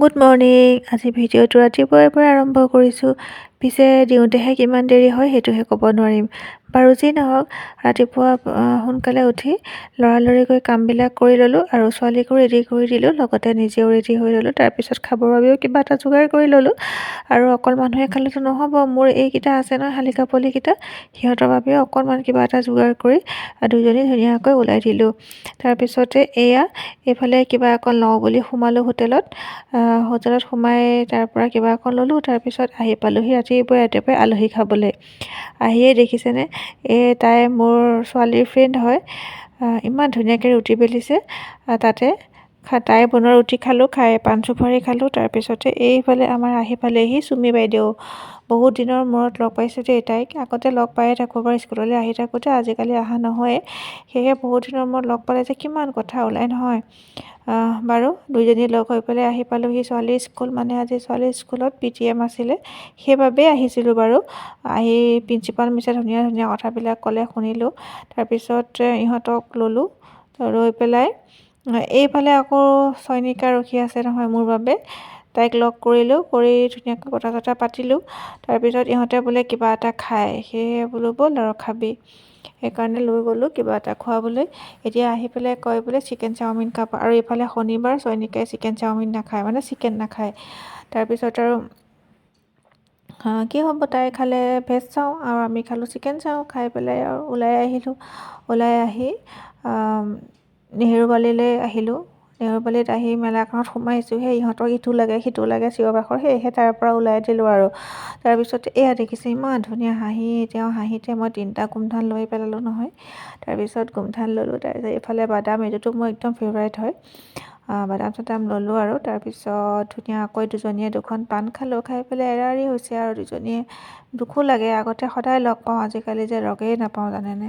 Good morning. আজি ভিডিঅ'টো ৰাতিপুৱাৰ পৰা আৰম্ভ কৰিছোঁ। পিছে দিওঁতেহে কিমান দেৰি হয় সেইটোহে ক'ব নোৱাৰিম। বাৰু যি নহওক, ৰাতিপুৱা সোনকালে উঠি লৰালৰিকৈ কামবিলাক কৰি ল'লোঁ আৰু ছোৱালীকো ৰেডি কৰি দিলোঁ, লগতে নিজেও ৰেডি হৈ ল'লোঁ। তাৰপিছত খাবৰ বাবেও কিবা এটা যোগাৰ কৰি ল'লোঁ। আৰু অকল মানুহে খালেতো নহ'ব, মোৰ এইকেইটা আছে নহয় শালিকা পোৱালিকেইটা, সিহঁতৰ বাবেও অকণমান কিবা এটা যোগাৰ কৰি দুজনী ধুনীয়াকৈ ওলাই দিলোঁ। তাৰপিছতে এইফালে কিবা অকণ লওঁ বুলি সোমালোঁ হোটেলত সোমাই তাৰ পৰা কিবা অকণ ল'লোঁ। তাৰপিছত আহি পালোঁহি ৰাতিপুৱাই আলহী খাবলৈ। আহিয়ে দেখিছেনে, তাই মোৰ ছোৱালীৰ ফ্ৰেণ্ড হয়। ইমান ধুনীয়াকৈ ৰুটি বেলিছে, তাতে তাই বনোৱা ৰুটি খালোঁ, খাই পাণ চুপাৰি খালোঁ। তাৰপিছতে এইফালে আমাৰ আহি পালেহি চুমি বাইদেউ। বহুত দিনৰ মূৰত লগ পাইছোঁ দেই তাইক। আগতে লগ পায়ে থাকোঁ বাৰু, স্কুললৈ আহি থাকোঁতে, আজিকালি অহা নহয়েই। সেয়েহে বহুত দিনৰ মূৰত লগ পালে যে কিমান কথা ওলাই নহয়। বাৰু দুইজনী লগ হৈ পেলাই আহি পালোঁহি ছোৱালীৰ স্কুল। মানে আজি ছোৱালীৰ স্কুলত PTM আছিলে, সেইবাবেই আহিছিলোঁ বাৰু। আহি প্ৰিন্সিপাল মিছে ধুনীয়া ধুনীয়া কথাবিলাক ক'লে, শুনিলোঁ। তাৰপিছত ইহঁতক ল'লোঁ, ৰৈ পেলাই এইফালে আকৌ চয়নিকা ৰখি আছে নহয় মোৰ বাবে। তাইক লগ কৰিলোঁ, কৰি ধুনীয়াকৈ কথা চথা পাতিলোঁ। তাৰপিছত ইহঁতে বোলে কিবা এটা খায়, সেয়েহে বোলো ব'ল আৰু খাবি। সেইকাৰণে লৈ গ'লোঁ কিবা এটা খুৱাবলৈ। এতিয়া আহি পেলাই কয় বোলে চিকেন চাওমিন খাব। আৰু এইফালে শনিবাৰ, চয়নিকাই চিকেন চাওমিন নাখায়, মানে চিকেন নাখায়। তাৰপিছত আৰু কি হ'ব, তাই খালে ভেজ চাওঁ আৰু আমি খালোঁ চিকেন চাওঁ। খাই পেলাই আৰু ওলাই আহিলোঁ। ওলাই আহি নেহেৰুবালিলৈ আহিলোঁ। নেহেৰুবালিত আহি মেলাখনত সোমাইছোঁ। ইহঁতক ইটো লাগে সিটো লাগে চিঞৰ বাখৰ, সেয়েহে তাৰ পৰা ওলাই দিলোঁ আৰু। তাৰপিছত দেখিছে ইমান ধুনীয়া হাঁহিতে মই 3টা গোমধান লৈ পেলালোঁ নহয়। তাৰপিছত গোমধান ল'লোঁ। তাৰপিছত এইফালে বাদাম, এইটোতো মোৰ একদম ফেভাৰেট হয়। বাদাম চাদাম ল'লোঁ আৰু তাৰপিছত ধুনীয়াকৈ দুজনীয়ে 2খন পাণ খালোঁ। খাই পেলাই এৰাৰি হৈছে আৰু দুজনীয়ে। দুখো লাগে, আগতে সদায় লগ পাওঁ, আজিকালি যে লগেই নাপাওঁ জানেনে।